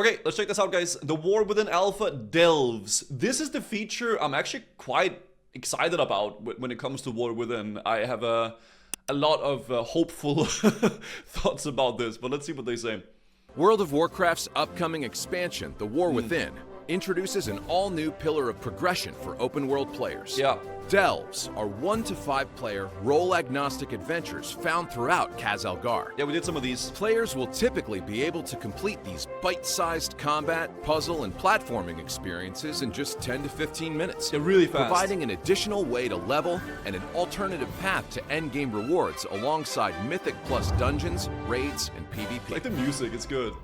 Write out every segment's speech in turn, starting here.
Okay, let's check this out, guys. The War Within Alpha Delves. This is the feature I'm actually quite excited about when it comes to War Within. I have a lot of hopeful thoughts about this, but let's see what they say. World of Warcraft's upcoming expansion, The War Within, introduces an all-new pillar of progression for open-world players. Yeah. Delves are 1 to 5 player, role-agnostic adventures found throughout Khaz-Algar. Yeah, we did some of these. Players will typically be able to complete these bite-sized combat, puzzle, and platforming experiences in just 10 to 15 minutes. They're really fast. Providing an additional way to level and an alternative path to endgame rewards alongside Mythic Plus dungeons, raids, and PvP. Like the music, it's good.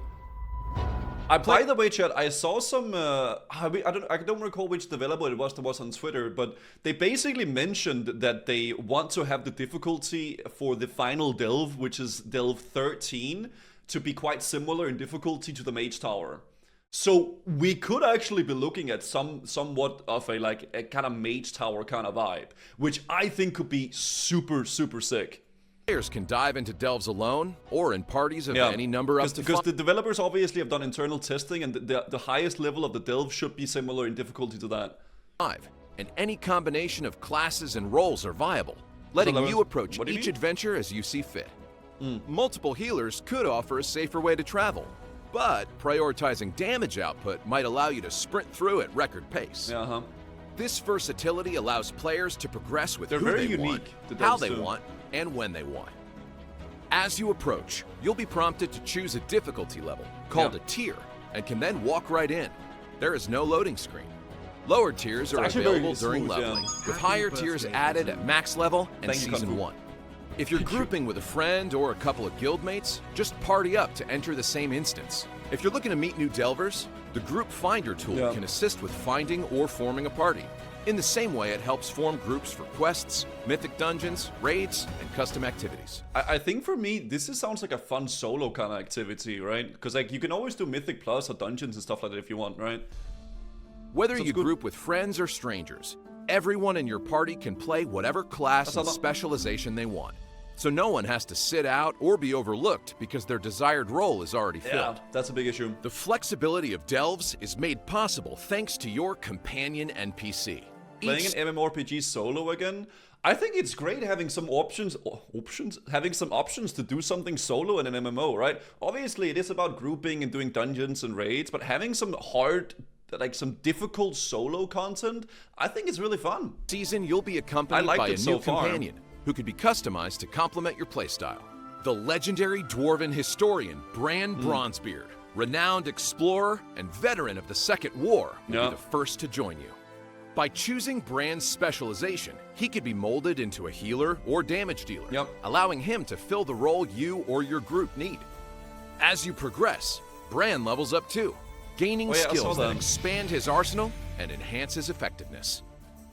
By the way, chat, I saw some. I don't recall which developer it was that was on Twitter, but they basically mentioned that they want to have the difficulty for the final delve, which is delve 13, to be quite similar in difficulty to the Mage Tower. So we could actually be looking at somewhat of a kind of Mage Tower kind of vibe, which I think could be super sick. Players can dive into delves alone or in parties of any number up to because the developers obviously have done internal testing, and the highest level of the delve should be similar in difficulty to that. 5, and any combination of classes and roles are viable, letting you approach each adventure as you see fit. Multiple healers could offer a safer way to travel, but prioritizing damage output might allow you to sprint through at record pace. This versatility allows players to progress with who they want, how they want, and when they want. As you approach, you'll be prompted to choose a difficulty level, called a tier, and can then walk right in. There is no loading screen. Lower tiers are available during leveling, with higher tiers added at max level and Season 1. If you're grouping with a friend or a couple of guildmates, just party up to enter the same instance. If you're looking to meet new delvers, the Group Finder tool can assist with finding or forming a party. In the same way, it helps form groups for quests, mythic dungeons, raids, and custom activities. I think for me, this sounds like a fun solo kind of activity, right? Because like you can always do Mythic Plus or dungeons and stuff like that if you want, right? Whether you group with friends or strangers, everyone in your party can play whatever class and specialization they want. So no one has to sit out or be overlooked because their desired role is already filled. Yeah, that's a big issue. The flexibility of delves is made possible thanks to your companion NPC. Playing an MMORPG solo again, I think it's great having some options to do something solo in an MMO, right? Obviously, it is about grouping and doing dungeons and raids, but having some some difficult solo content, I think it's really fun. Season, you'll be accompanied by a new companion who could be customized to complement your playstyle. The legendary dwarven historian Bran Bronzebeard, renowned explorer and veteran of the Second War, will be the first to join you. By choosing Bran's specialization, he could be molded into a healer or damage dealer, allowing him to fill the role you or your group need. As you progress, Bran levels up too, gaining skills that expand his arsenal and enhance his effectiveness.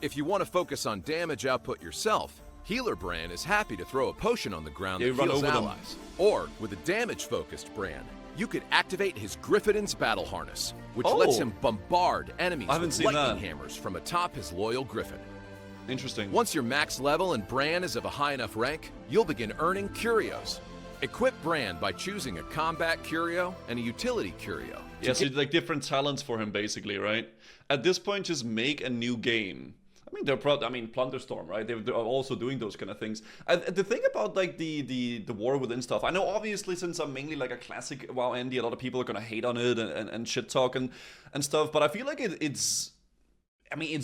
If you want to focus on damage output yourself, Healer Bran is happy to throw a potion on the ground that heals allies. Or, with a damage-focused Bran, you could activate his Gryphonen's battle harness, which lets him bombard enemies with lightning hammers from atop his loyal Griffin. Interesting. Once you're max level and Bran is of a high enough rank, you'll begin earning curios. Equip Bran by choosing a combat curio and a utility curio. Yeah, so like different talents for him, basically, right? At this point, just make a new game. I mean, Plunderstorm, right? They're also doing those kind of things. The thing about like the War Within stuff, I know obviously since I'm mainly like a classic WoW Andy, a lot of people are gonna hate on it and shit talk and stuff. But I feel like it's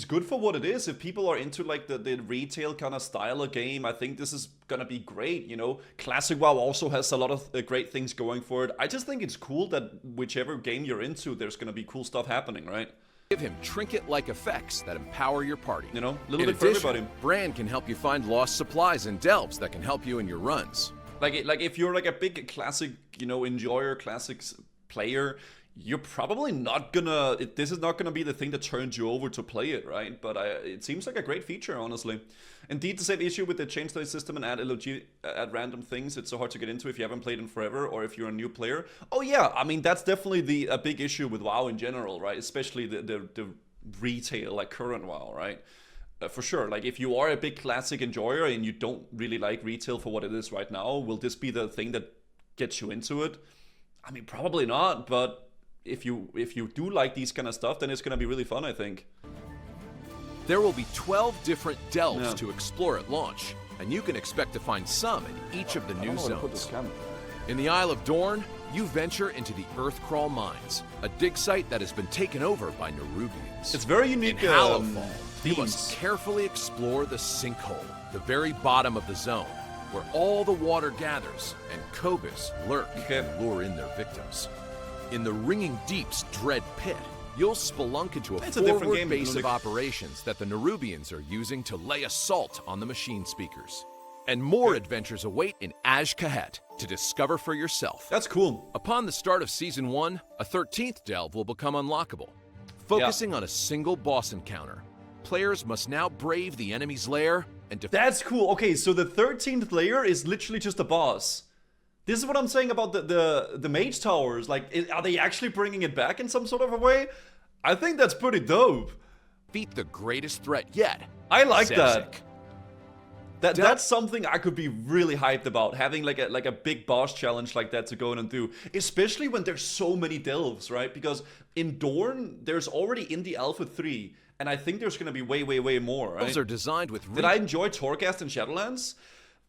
good for what it is. If people are into like the retail kind of style of game, I think this is gonna be great. You know, classic WoW also has a lot of great things going for it. I just think it's cool that whichever game you're into, there's gonna be cool stuff happening, right? Give him trinket-like effects that empower your party. You know, a little bit for everybody. Bran can help you find lost supplies and delves that can help you in your runs. Like if you're like a big classic, enjoyer, classics player, you're probably not gonna. This is not gonna be the thing that turns you over to play it, right? But it seems like a great feature, honestly. Indeed, to save issue with the change the system and add LOG, add random things, it's so hard to get into if you haven't played in forever or if you're a new player. Oh yeah, I mean that's definitely a big issue with WoW in general, right? Especially the retail, like current WoW, right? For sure. Like if you are a big classic enjoyer and you don't really like retail for what it is right now, will this be the thing that gets you into it? I mean, probably not, but if you do like these kind of stuff, then it's gonna be really fun, I think. There will be 12 different delves to explore at launch, and you can expect to find some in each of the new zones. In the Isle of Dorn, you venture into the Earthcrawl Mines, a dig site that has been taken over by Nerubians. It's very unique. In Hallowfall, you must carefully explore the sinkhole, the very bottom of the zone, where all the water gathers and Cobus lurk and lure in their victims. In the Ringing Deep's Dread Pit, you'll spelunk into a forward base of operations that the Nerubians are using to lay assault on the machine speakers. And more adventures await in Azj-Kahet to discover for yourself. That's cool. Upon the start of Season 1, a 13th delve will become unlockable. Focusing on a single boss encounter, players must now brave the enemy's lair and defeat. That's cool. Okay, so the 13th layer is literally just a boss. This is what I'm saying about the Mage Towers. Like, are they actually bringing it back in some sort of a way? I think that's pretty dope. Beat the greatest threat yet. I like that. That's something I could be really hyped about, having like a big boss challenge like that to go in and do, especially when there's so many delves, right? Because in Dorn, there's already in the Alpha 3, and I think there's gonna be way more, right? Those are designed with... Did I enjoy Torghast and Shadowlands?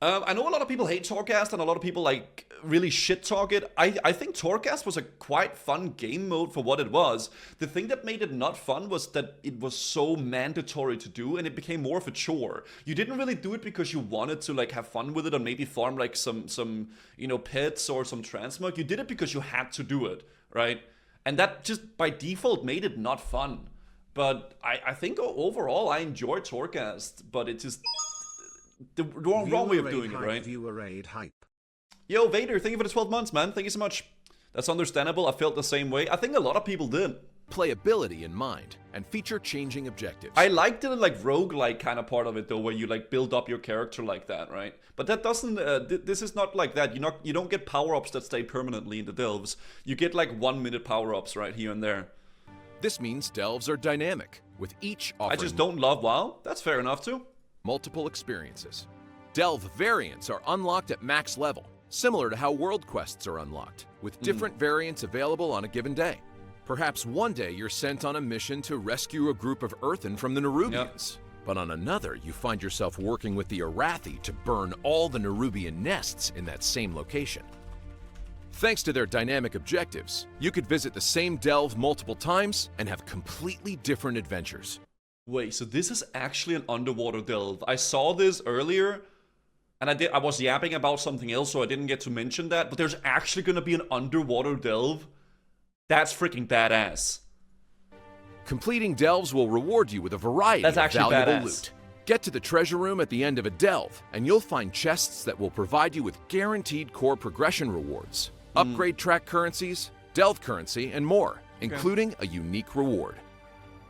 I know a lot of people hate Torghast and a lot of people like really shit talk it. I think Torghast was a quite fun game mode for what it was. The thing that made it not fun was that it was so mandatory to do and it became more of a chore. You didn't really do it because you wanted to like have fun with it or maybe farm like some you know, pets or some transmog. You did it because you had to do it, right? And that just by default made it not fun. But I think overall I enjoyed Torghast, but it just... the wrong way of doing it, right? Viewer aid hype. Yo, Vader, thank you for the 12 months, man. Thank you so much. That's understandable. I felt the same way. I think a lot of people did. Playability in mind and feature changing objectives. I liked the like roguelike kind of part of it though, where you like build up your character like that, right? But that doesn't. This is not like that. You don't get power-ups that stay permanently in the delves. You get like 1 minute power-ups right here and there. This means delves are dynamic, with each offering... I just don't love WoW. That's fair enough too. Multiple experiences. Delve variants are unlocked at max level, similar to how world quests are unlocked, with different variants available on a given day. Perhaps one day you're sent on a mission to rescue a group of Earthen from the Nerubians, but on another you find yourself working with the Arathi to burn all the Nerubian nests in that same location. Thanks to their dynamic objectives, you could visit the same delve multiple times and have completely different adventures. Wait, so this is actually an underwater delve. I saw this earlier, and I was yapping about something else, so I didn't get to mention that, but there's actually gonna be an underwater delve? That's freaking badass. Completing delves will reward you with a variety of valuable loot. Get to the treasure room at the end of a delve, and you'll find chests that will provide you with guaranteed core progression rewards, upgrade track currencies, delve currency, and more, including a unique reward.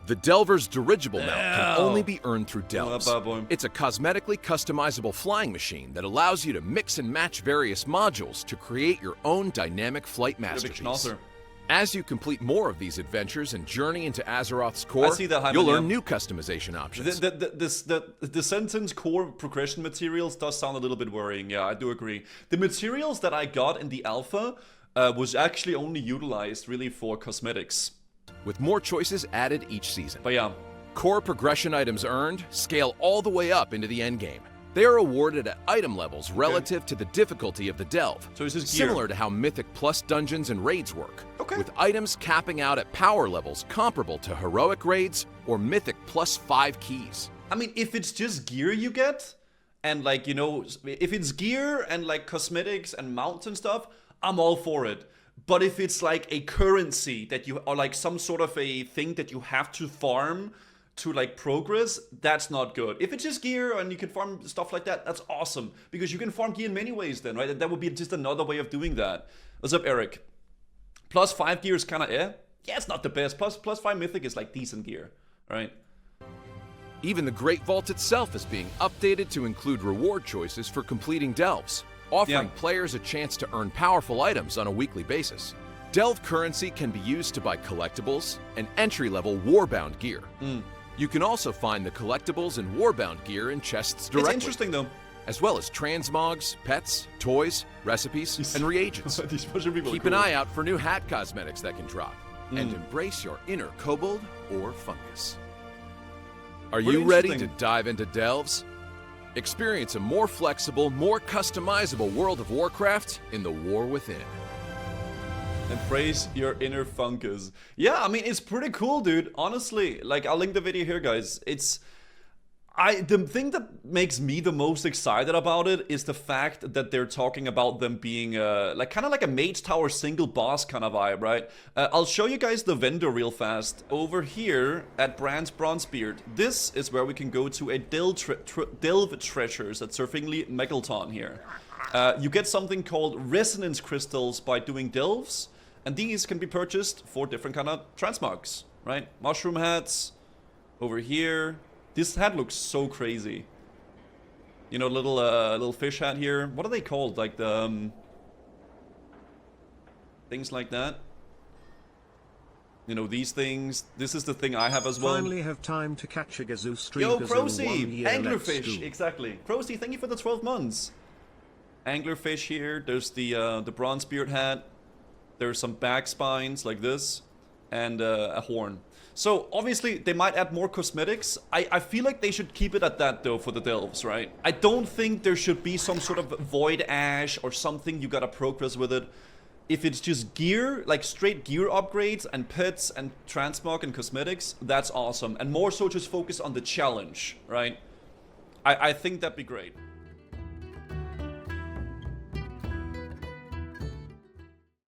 The Delver's dirigible mount can only be earned through delves. It's a cosmetically customizable flying machine that allows you to mix and match various modules to create your own dynamic flight masterpiece. As you complete more of these adventures and journey into Azeroth's core, you'll learn new customization options. The sentence core progression materials does sound a little bit worrying, yeah, I do agree. The materials that I got in the alpha was actually only utilized really for cosmetics. With more choices added each season. But yeah. Core progression items earned scale all the way up into the endgame. They are awarded at item levels relative to the difficulty of the delve, so this is gear. Similar to how Mythic Plus dungeons and raids work, with items capping out at power levels comparable to Heroic raids or Mythic Plus 5 keys. I mean, if it's just gear you get, and like, you know, if it's gear and like cosmetics and mounts and stuff, I'm all for it. But if it's like a currency that you, or like some sort of a thing that you have to farm to like progress, that's not good. If it's just gear and you can farm stuff like that, that's awesome. Because you can farm gear in many ways then, right? And that would be just another way of doing that. What's up, Eric? Plus 5 gear is kind of Yeah, it's not the best. Plus 5 mythic is like decent gear, right? Even the Great Vault itself is being updated to include reward choices for completing delves, offering players a chance to earn powerful items on a weekly basis. Delve currency can be used to buy collectibles and entry-level Warbound gear. You can also find the collectibles and Warbound gear in chests directly. It's interesting though. As well as transmogs, pets, toys, recipes, and reagents. Keep an eye out for new hat cosmetics that can drop. and embrace your inner kobold or fungus. Are you ready to dive into delves? Experience a more flexible, more customizable World of Warcraft in the War Within. Embrace your inner fungus. Yeah, I mean, it's pretty cool, dude. Honestly, like, I'll link the video here, guys. The thing that makes me the most excited about it is the fact that they're talking about them being like kind of like a Mage Tower single boss kind of vibe, right? I'll show you guys the vendor real fast. Over here at Brand's Bronzebeard, this is where we can go to a delve treasures at Surfingly Megalton here. You get something called resonance crystals by doing delves, and these can be purchased for different kind of transmogs, right? Mushroom hats over here. This hat looks so crazy. You know, little fish hat here. What are they called? Like the things like that. You know, these things. This is the thing I have as well. Finally have time to catch a Guzu stream. Yo, Crocy! Anglerfish, exactly. Crocy, thank you for the 12 months. Anglerfish here. There's the Bronzebeard hat. There's some back spines like this, and a horn. So obviously they might add more cosmetics. I feel like they should keep it at that though for the delves, right? I don't think there should be some sort of void ash or something you gotta progress with it. If it's just gear, like straight gear upgrades and pets and transmog and cosmetics, that's awesome. And more so just focus on the challenge, right? I think that'd be great.